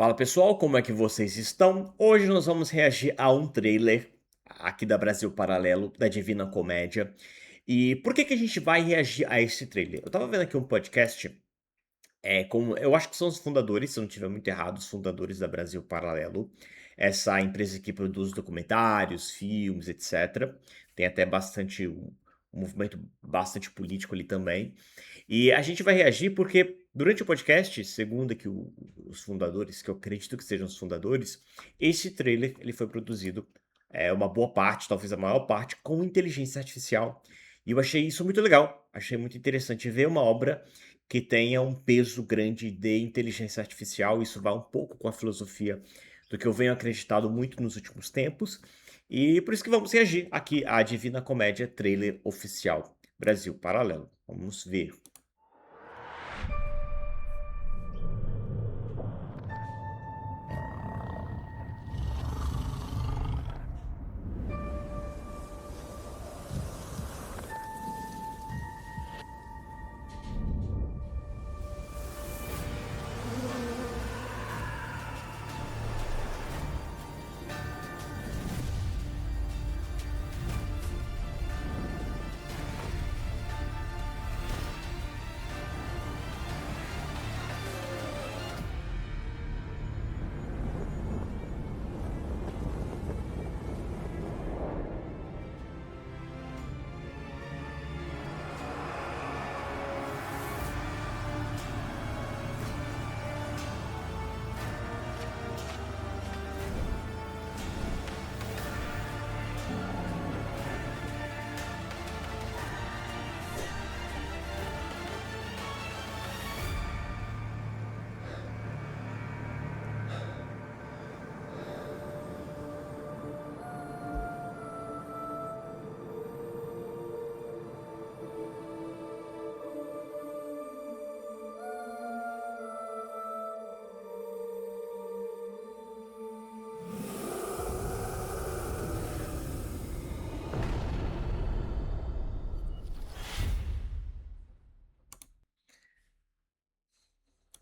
Fala pessoal, como é que vocês estão? Hoje nós vamos reagir a um trailer aqui da Brasil Paralelo, da Divina Comédia. E por que que a gente vai reagir a esse trailer? Eu tava vendo aqui um podcast, como eu acho que são os fundadores, se eu não estiver muito errado, os fundadores da Brasil Paralelo, essa empresa que produz documentários, filmes, etc. Tem até bastante um movimento bastante político ali também. E a gente vai reagir porque durante o podcast, segundo aqui os fundadores, que eu acredito que sejam os fundadores, esse trailer ele foi produzido, uma boa parte, talvez a maior parte, com inteligência artificial. E eu achei isso muito legal, achei muito interessante ver uma obra que tenha um peso grande de inteligência artificial. Isso vai um pouco com a filosofia do que eu venho acreditado muito nos últimos tempos. E por isso que vamos reagir aqui à Divina Comédia trailer oficial Brasil Paralelo. Vamos ver.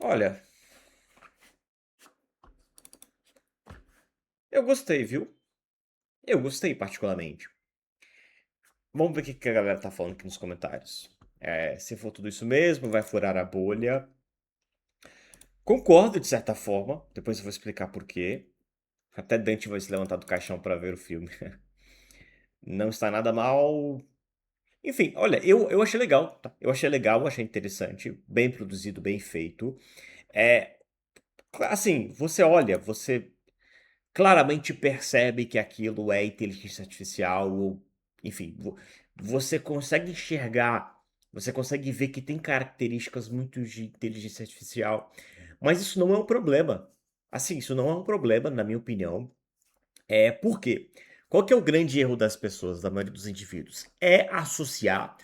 Olha, eu gostei, viu? Eu gostei particularmente. Vamos ver o que que a galera tá falando aqui nos comentários. Se for tudo isso mesmo, vai furar a bolha. Concordo de certa forma, depois eu vou explicar por quê. Até Dante vai se levantar do caixão para ver o filme. Não está nada mal. Enfim, olha, eu achei legal, tá? Eu achei legal, achei interessante, bem produzido, bem feito. É, assim, você olha, você claramente percebe que aquilo é inteligência artificial, ou, enfim, você consegue enxergar, você consegue ver que tem características muito de inteligência artificial, mas isso não é um problema. Assim, isso não é um problema, na minha opinião. Por quê? Qual que é o grande erro das pessoas, da maioria dos indivíduos? É associar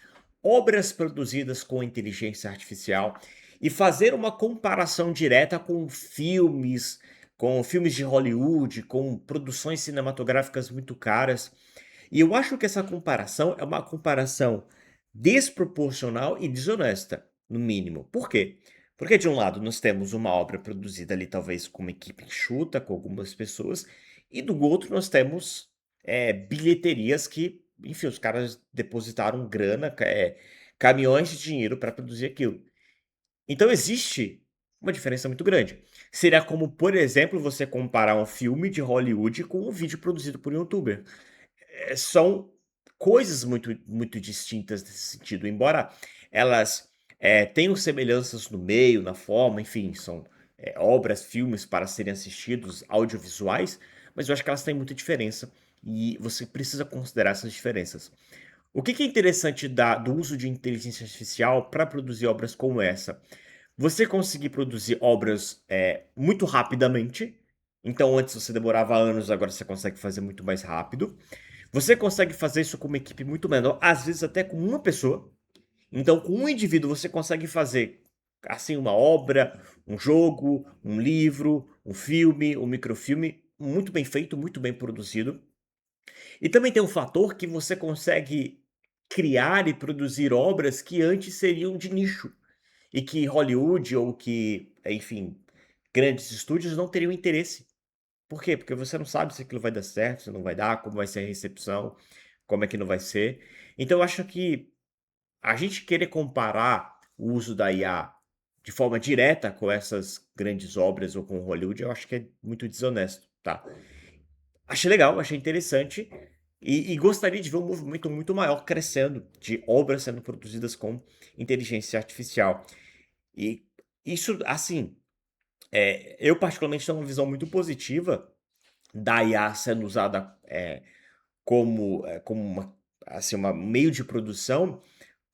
obras produzidas com inteligência artificial e fazer uma comparação direta com filmes de Hollywood, com produções cinematográficas muito caras. E eu acho que essa comparação é uma comparação desproporcional e desonesta, no mínimo. Por quê? Porque de um lado nós temos uma obra produzida ali talvez com uma equipe enxuta, com algumas pessoas, e do outro nós temos, bilheterias que, enfim, os caras depositaram grana, caminhões de dinheiro para produzir aquilo. Então existe uma diferença muito grande. Seria como, por exemplo, você comparar um filme de Hollywood com um vídeo produzido por um youtuber. São coisas muito distintas nesse sentido, embora elas, tenham semelhanças no meio, na forma, enfim, são, obras, filmes para serem assistidos, audiovisuais, mas eu acho que elas têm muita diferença e você precisa considerar essas diferenças. O que que é interessante do uso de inteligência artificial para produzir obras como essa? Você conseguir produzir obras, muito rapidamente, então antes você demorava anos, agora você consegue fazer muito mais rápido. Você consegue fazer isso com uma equipe muito menor, às vezes até com uma pessoa. Então, com um indivíduo, você consegue fazer assim uma obra, um jogo, um livro, um filme, um microfilme muito bem feito, muito bem produzido. E também tem um fator que você consegue criar e produzir obras que antes seriam de nicho e que Hollywood ou que, enfim, grandes estúdios não teriam interesse. Por quê? Porque você não sabe se aquilo vai dar certo, se não vai dar, como vai ser a recepção, como é que não vai ser. Então eu acho que a gente querer comparar o uso da IA de forma direta com essas grandes obras ou com Hollywood, eu acho que é muito desonesto, tá. Achei legal, achei interessante e gostaria de ver um movimento muito maior crescendo, de obras sendo produzidas com inteligência artificial. E isso, assim, eu particularmente tenho uma visão muito positiva da IA sendo usada, como uma assim, uma meio de produção,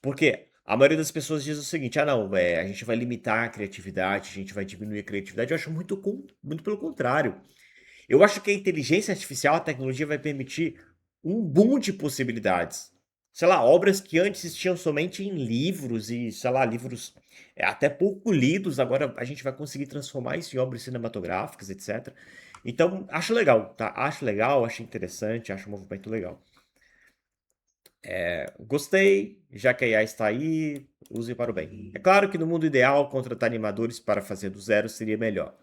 porque a maioria das pessoas diz o seguinte: "Ah não, a gente vai limitar a criatividade, a gente vai diminuir a criatividade", eu acho muito pelo contrário. Eu acho que a inteligência artificial, a tecnologia vai permitir um boom de possibilidades. Sei lá, obras que antes existiam somente em livros e, sei lá, livros, até pouco lidos, agora a gente vai conseguir transformar isso em obras cinematográficas, etcétera. Então, acho legal, tá, acho legal, acho interessante, acho um movimento legal. Gostei, já que a IA está aí, use para o bem. É claro que no mundo ideal, contratar animadores para fazer do zero seria melhor,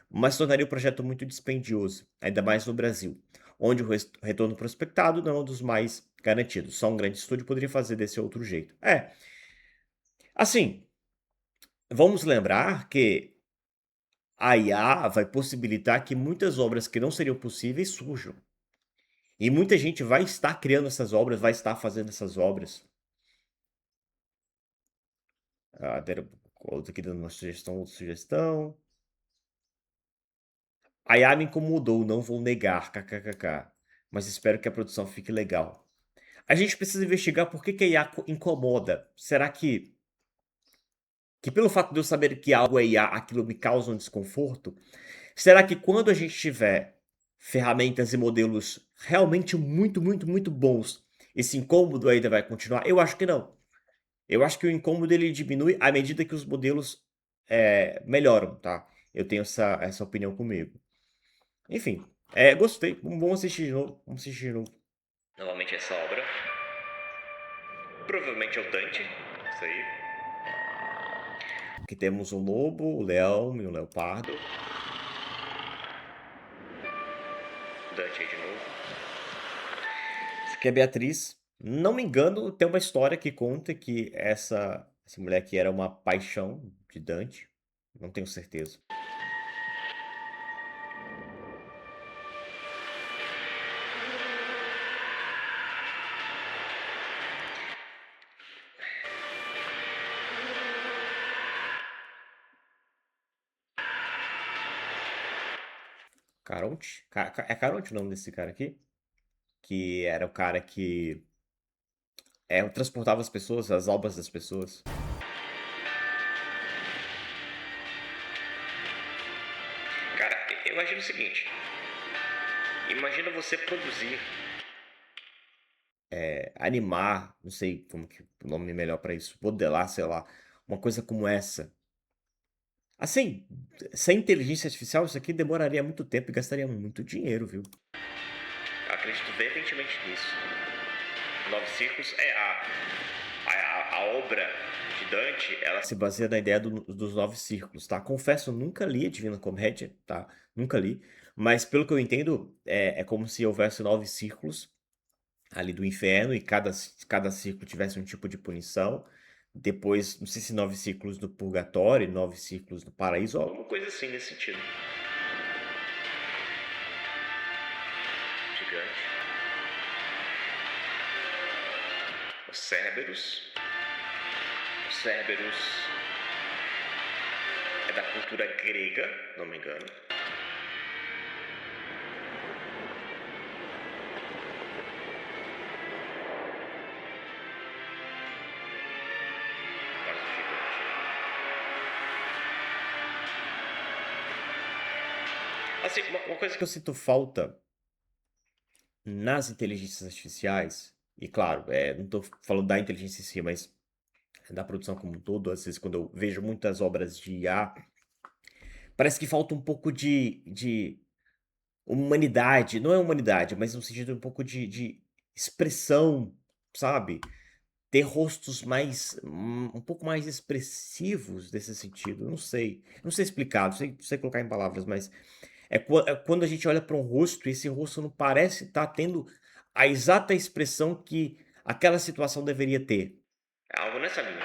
mas tornaria o projeto muito dispendioso, ainda mais no Brasil, onde o retorno prospectado não é um dos mais garantidos. Só um grande estúdio poderia fazer desse outro jeito. Assim, vamos lembrar que a IA vai possibilitar que muitas obras que não seriam possíveis surjam. E muita gente vai estar criando essas obras, vai estar fazendo essas obras. Deram outro aqui dando uma sugestão, outra sugestão. A IA me incomodou, não vou negar, kkkk. Mas espero que a produção fique legal. A gente precisa investigar por que que a IA incomoda. Será que pelo fato de eu saber que algo é IA, aquilo me causa um desconforto? Será que quando a gente tiver ferramentas e modelos realmente muito, muito, muito bons, esse incômodo ainda vai continuar? Eu acho que não. Eu acho que o incômodo ele diminui à medida que os modelos, melhoram, tá? Eu tenho essa opinião comigo. Enfim, gostei. Vamos assistir de novo. Vamos assistir de novo. Novamente essa obra. Provavelmente é o Dante. Isso aí. Aqui temos um lobo, o leão e um leopardo. Dante aí de novo. Isso aqui é Beatriz. Não me engano, tem uma história que conta que essa mulher aqui era uma paixão de Dante. Não tenho certeza. Caronte? É Caronte o nome desse cara aqui? Que era o cara que transportava as pessoas, as almas das pessoas. Cara, imagina o seguinte. Imagina você produzir, animar, não sei como que o nome melhor pra isso, modelar, sei lá, uma coisa como essa. Assim, sem inteligência artificial, isso aqui demoraria muito tempo e gastaria muito dinheiro, viu? Eu acredito veementemente nisso. Nove Círculos a obra de Dante, ela se baseia na ideia dos nove círculos, tá? Confesso, eu nunca li a Divina Comédia, tá? Nunca li. Mas pelo que eu entendo, é como se houvesse nove círculos ali do inferno e cada círculo tivesse um tipo de punição. Depois, não sei se nove círculos do purgatório, nove círculos do paraíso, ou alguma coisa assim nesse sentido. Gigante. Os Cérberos. Os Cérberos é da cultura grega, não me engano. Quase gigante. Assim, uma coisa que eu sinto falta nas inteligências artificiais, e claro, não estou falando da inteligência em si, mas da produção como um todo, às vezes quando eu vejo muitas obras de IA, parece que falta um pouco de humanidade, não é humanidade, mas no sentido um pouco de expressão, sabe? ter rostos mais um pouco mais expressivos desse sentido, não sei explicar, não sei colocar em palavras, mas é quando a gente olha para um rosto e esse rosto não parece estar tendo a exata expressão que aquela situação deveria ter. É algo nessa linha.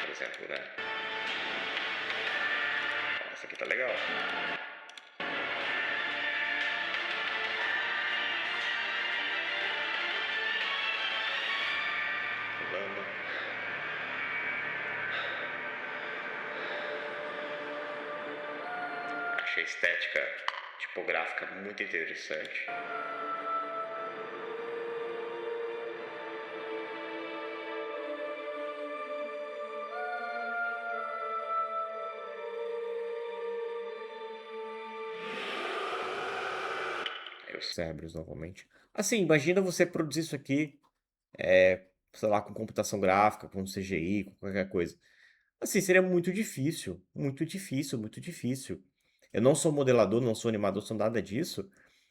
Por exemplo, né. Ó, essa aqui tá legal. Fulano. Achei a estética tipográfica muito interessante. Aí os cérebros novamente. Assim, imagina você produzir isso aqui, sei lá, com computação gráfica, com CGI, com qualquer coisa. Assim, seria muito difícil, muito difícil, muito difícil. Eu não sou modelador, não sou animador, sou nada disso,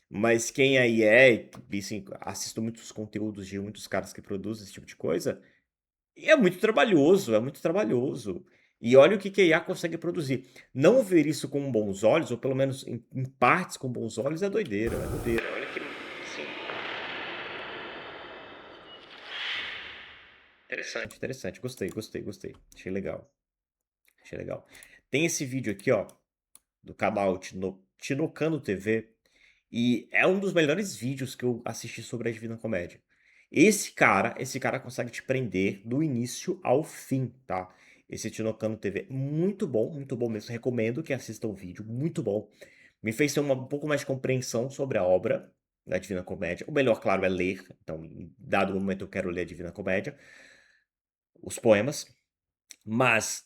mas quem aí e assim, assisto muitos conteúdos de muitos caras que produzem esse tipo de coisa, e é muito trabalhoso, é muito trabalhoso. E olha o que a IA consegue produzir. Não ver isso com bons olhos, ou pelo menos em partes com bons olhos, é doideira, é doideira. Olha que, assim, interessante, interessante. Gostei, gostei, gostei. Achei legal, achei legal. Tem esse vídeo aqui, ó, do canal Tinocano TV, e é um dos melhores vídeos que eu assisti sobre a Divina Comédia. Esse cara consegue te prender do início ao fim, tá? Esse Tinocano TV, muito bom mesmo. Recomendo que assista o vídeo, muito bom. Me fez ter um pouco mais de compreensão sobre a obra da Divina Comédia. O melhor, claro, é ler. Então, em dado momento, eu quero ler a Divina Comédia, os poemas. Mas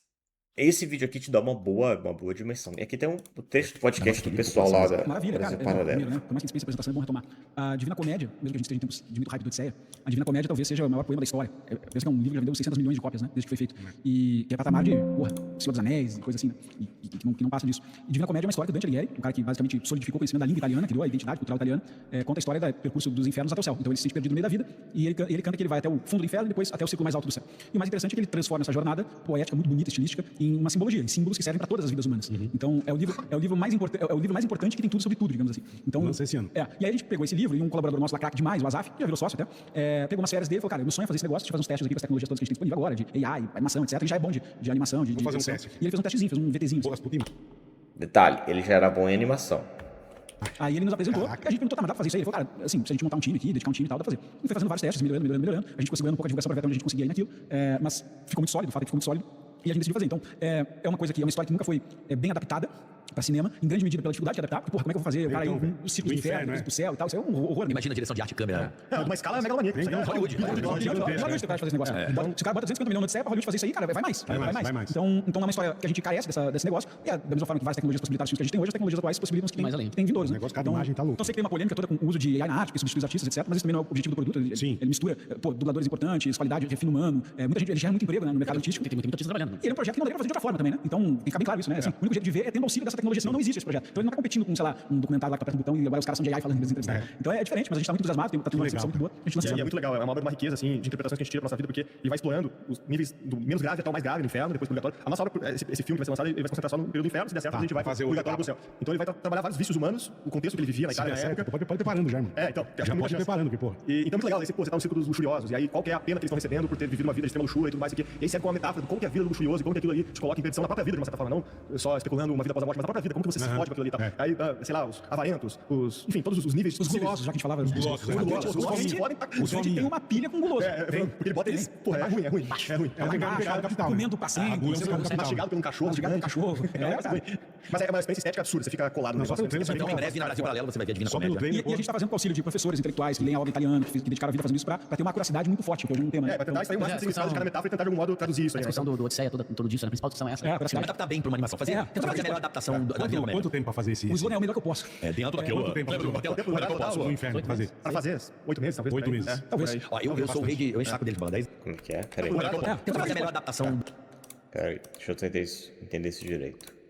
esse vídeo aqui te dá uma boa dimensão. E aqui tem um o texto do podcast do pessoal lá da Maravilha, cara. Brasil Paralelo. Primeiro, né? Por mais que a gente pense a apresentação, é bom retomar. A Divina Comédia, mesmo que a gente esteja em tempos de muito hype do Odisseia, a Divina Comédia talvez seja o maior poema da história. Penso que é um livro que já vendeu 600 milhões de cópias, né? Desde que foi feito. E que é patamar de, porra, Senhor dos Anéis e coisa assim, né? E que não passa disso. E Divina Comédia é uma história do Dante Alighieri, um cara que basicamente solidificou o conhecimento da língua italiana, criou a identidade cultural italiana, conta a história do percurso dos infernos até o céu. Então ele se sente perdido no meio da vida e ele canta que ele vai até o fundo do inferno e depois até o círculo mais alto do céu. E o mais interessante é que ele transforma essa jornada poética, muito bonita, estilística, em uma simbologia, em símbolos que servem para todas as vidas humanas. Então é o livro mais importante que tem tudo sobre tudo, digamos assim. Então, Lança esse ano. E aí a gente pegou esse livro e um colaborador nosso lá, craque demais, o Azaf, que já virou sócio até, pegou umas férias dele e falou, cara, meu sonho é fazer esse negócio, de fazer uns testes aqui com as tecnologias todas que a gente tem disponível agora, de AI, animação, etc. Ele já é bom de animação, de fazer um edição. teste aqui. E ele fez um testezinho, fez um VTzinho. Pô, Rasputin. Detalhe, ele já era bom em animação. Aí ele nos apresentou, Caraca. e a gente perguntou, tá, mas dá pra fazer isso aí? Ele falou, cara, assim, se a gente montar um time aqui, dedicar um time e tal, dá pra fazer. E foi fazendo vários testes, melhorando. A gente conseguiu ganhando um pouco a divulgação pra ver até onde a gente conseguia ir naquilo, mas ficou muito sólido, o fato é que ficou muito sólido. E a gente decidiu fazer. Então, é uma coisa que é uma história que nunca foi bem adaptada para cinema, em grande medida pela dificuldade de adaptar. Porque, porra, como é que eu vou fazer? O cara Então, aí, o círculo do inferno, né? depois pro céu e tal. Isso é um horror. Imagina a direção de arte e câmera. Uma escala megalomaníaca. Então, Hollywood. Hollywood tem fazer esse negócio. Se o cara bota 250 milhões no Odisseia pra Hollywood fazer isso aí, cara, vai mais. Vai mais. Então é uma história que a gente carece desse negócio. E da mesma forma que várias tecnologias possibilitaram os filmes que a gente tem hoje, as tecnologias atuais possibilitam os que Mais além. tem vindouros. O negócio, cada imagem tá louco. Então sei que tem uma polêmica toda com o uso de AI na arte, que substitui os artistas, etc. Mas isso também não é o objetivo do produto. Sim. Ele mistura, dubladores importantes, qualidade, refino humano. Muita gente, ele gera muito emprego, né, no mercado artístico. Tem muito artista trabalhando. E ele é um projeto que não daria pra fazer de outra forma também, né? Então, tem que ficar bem claro isso, né? Assim, o único jeito de ver é tendo auxílio dessa tecnologia, senão não existe esse projeto. Então ele não tá competindo com, sei lá, um documentário lá que tá apertando um botão e agora os caras são de AI falando em entrevistas. Então é diferente, mas a gente tá muito entusiasmado, tá tendo uma recepção muito boa. A gente lança E é muito legal, é uma obra de uma riqueza, assim, de interpretações que a gente tira pra nossa vida, porque ele vai explorando os níveis do menos grave até o mais grave, no inferno, depois pro purgatório. A nossa obra, esse filme que vai ser lançado, ele vai se concentrar só no período do inferno, se der certo, a gente vai fazer pro outra purgatório pro céu. Então ele vai trabalhar vários vícios humanos, o contexto que ele vivia na Itália na época. Pode ir preparando já, irmão. Então, acho que Já muita pode ir chance. preparando, que porra. Então é muito legal, você tá no círculo dos luxuriosos, e aí qual que é a pena que eles estão recebendo por ter vivido uma vida de extrema luxúria e tudo mais, e aí serve como uma metáfora de como que é a vida do luxurioso e como que aquilo ali te coloca em perdição na própria vida, de uma certa forma, não só especulando uma vida após a morte, mas na própria vida, como que você se fode com aquilo ali e tal. Aí, sei lá, os avarentos, enfim, todos os níveis. os gulosos, já que a gente falava. Os gulosos, Os os gulosos se fodem, o Dante tem uma pilha com guloso. porque ele bota eles, porra, é ruim. É o pecado capital. Comendo paciente, Agulha é o pecado capital. Mastigado por um cachorro, mastigado gigante. por um cachorro. Mas é uma experiência estética absurda, você fica colado no só negócio. pelo trailer, Então, em breve, na Brasil Paralelo, você vai ver a Divina Só pelo Comédia. trailer, E a gente tá fazendo com auxílio de professores intelectuais que leem a obra italiana, que dedicaram a vida fazendo isso pra ter uma curiosidade muito forte, que hoje não tem mais. Pra tentar extrair o máximo de significado de cada metáfora e tentar de algum modo traduzir isso A aí. discussão do Odisseia, todo disso, né? A principal discussão é essa. parece que é. Adaptar bem pra uma animação. Tentar fazer a melhor adaptação da Divina Comédia. Quanto tempo pra fazer esse? O Sloan é o melhor que eu posso. Dentro daquilo. Quanto tempo Lembra do no inferno pra fazer? Pra fazer 8 meses, talvez. 8 meses. Talvez. Ó, eu sou o rei de... Eu encho o saco dele, mano. 10. Como que é? Peraí. Tentar fazer a melhor adaptação Peraí, deixa eu tentar entender isso direito.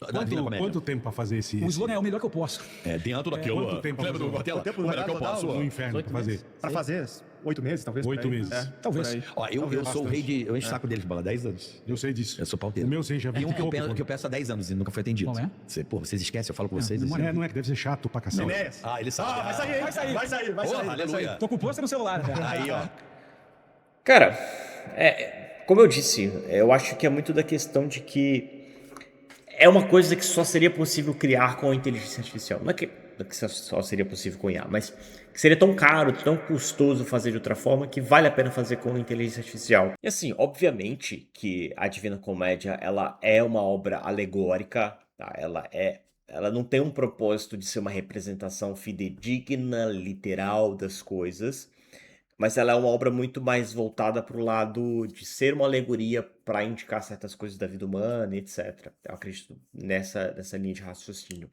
Da Divina Comédia. Quanto tempo pra fazer esse... O slogan é o melhor que eu posso. É, dentro daquilo. Quanto tempo pra Lembra fazer? do Cortella? Quanto tempo O melhor que eu total? posso. No inferno pra fazer? Pra fazer 8 meses, talvez. 8 por aí. meses. Talvez. por aí. Ó, eu Talvez sou o bastante. rei de. Eu encho o saco deles, bola, 10 anos. Eu sei disso. Eu sou pauteiro. O meu sei, já vi E um que eu, pouco, penso, que eu peço há 10 anos e nunca foi atendido. Qual é? Vocês esquecem, eu falo com vocês. memória. assim. Não é que deve ser chato pra cacete. Enéas. Ah, ele sabe. Vai sair, hein? Vai sair. Vai sair, vai Oh, sair. aleluia. Tô com o pôster no celular. Cara. Aí, ó. Cara, como eu disse, eu acho que é muito da questão de que é uma coisa que só seria possível criar com a inteligência artificial. Não é que só seria possível com IA, mas que seria tão caro, tão custoso fazer de outra forma que vale a pena fazer com a inteligência artificial. E assim, obviamente que a Divina Comédia, ela é uma obra alegórica, tá? Ela não tem um propósito de ser uma representação fidedigna, literal das coisas, mas ela é uma obra muito mais voltada para o lado de ser uma alegoria para indicar certas coisas da vida humana, etc. Eu acredito nessa linha de raciocínio.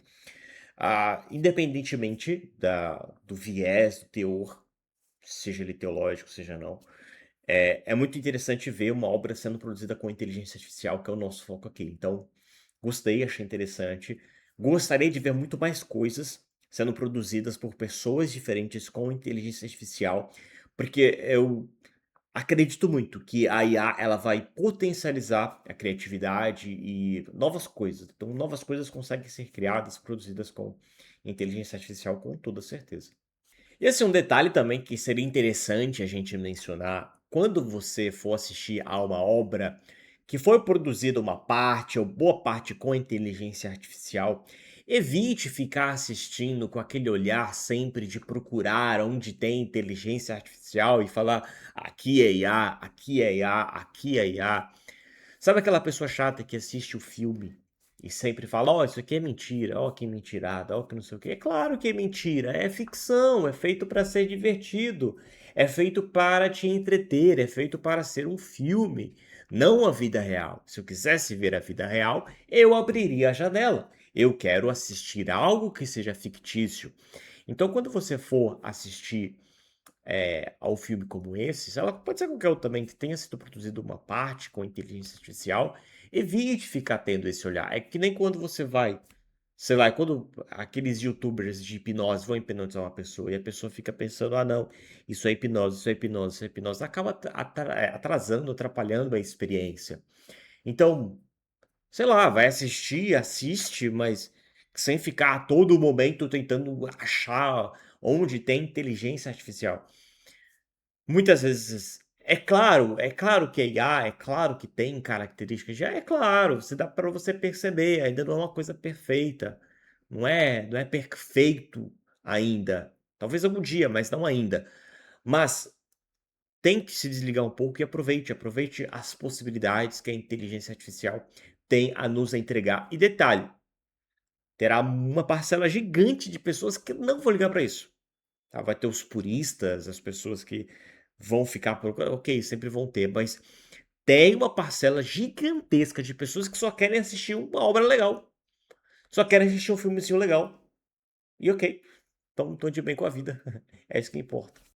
Independentemente do viés, do teor, seja ele teológico, seja não, é muito interessante ver uma obra sendo produzida com inteligência artificial, que é o nosso foco aqui. Então, gostei, achei interessante. Gostaria de ver muito mais coisas sendo produzidas por pessoas diferentes com inteligência artificial, porque eu acredito muito que a IA ela vai potencializar a criatividade e novas coisas. Então, novas coisas conseguem ser criadas, produzidas com inteligência artificial, com toda certeza. E assim, um detalhe também que seria interessante a gente mencionar, quando você for assistir a uma obra que foi produzida uma parte ou boa parte com inteligência artificial, evite ficar assistindo com aquele olhar sempre de procurar onde tem inteligência artificial e falar aqui é IA, aqui é IA, aqui é IA. Sabe aquela pessoa chata que assiste o filme e sempre fala, ó, isso aqui é mentira, ó, que mentirada, ó, que não sei o quê. É claro que é mentira, é ficção, é feito para ser divertido, é feito para te entreter, é feito para ser um filme, não a vida real. Se eu quisesse ver a vida real, eu abriria a janela. Eu quero assistir algo que seja fictício. Então, quando você for assistir ao filme como esse, ela pode ser qualquer outro também que tenha sido produzido uma parte com inteligência artificial, evite ficar tendo esse olhar. É que nem quando você vai, sei lá, quando aqueles youtubers de hipnose vão hipnotizar uma pessoa e a pessoa fica pensando, ah não, isso é hipnose, isso é hipnose, isso é hipnose, acaba atrasando, atrapalhando a experiência. Então, sei lá, vai assistir, assiste, mas sem ficar a todo momento tentando achar onde tem inteligência artificial. Muitas vezes é claro que é IA, é claro que tem características de IA, é claro, dá para você perceber, ainda não é uma coisa perfeita, não é perfeito ainda. Talvez algum dia, mas não ainda. Mas tem que se desligar um pouco e aproveite as possibilidades que a inteligência artificial tem a nos entregar. E detalhe, terá uma parcela gigante de pessoas que não vão ligar para isso. Tá? Vai ter os puristas, as pessoas que vão ficar procurando, ok, sempre vão ter, mas tem uma parcela gigantesca de pessoas que só querem assistir uma obra legal, só querem assistir um filmezinho legal, e ok, estão de bem com a vida, é isso que importa.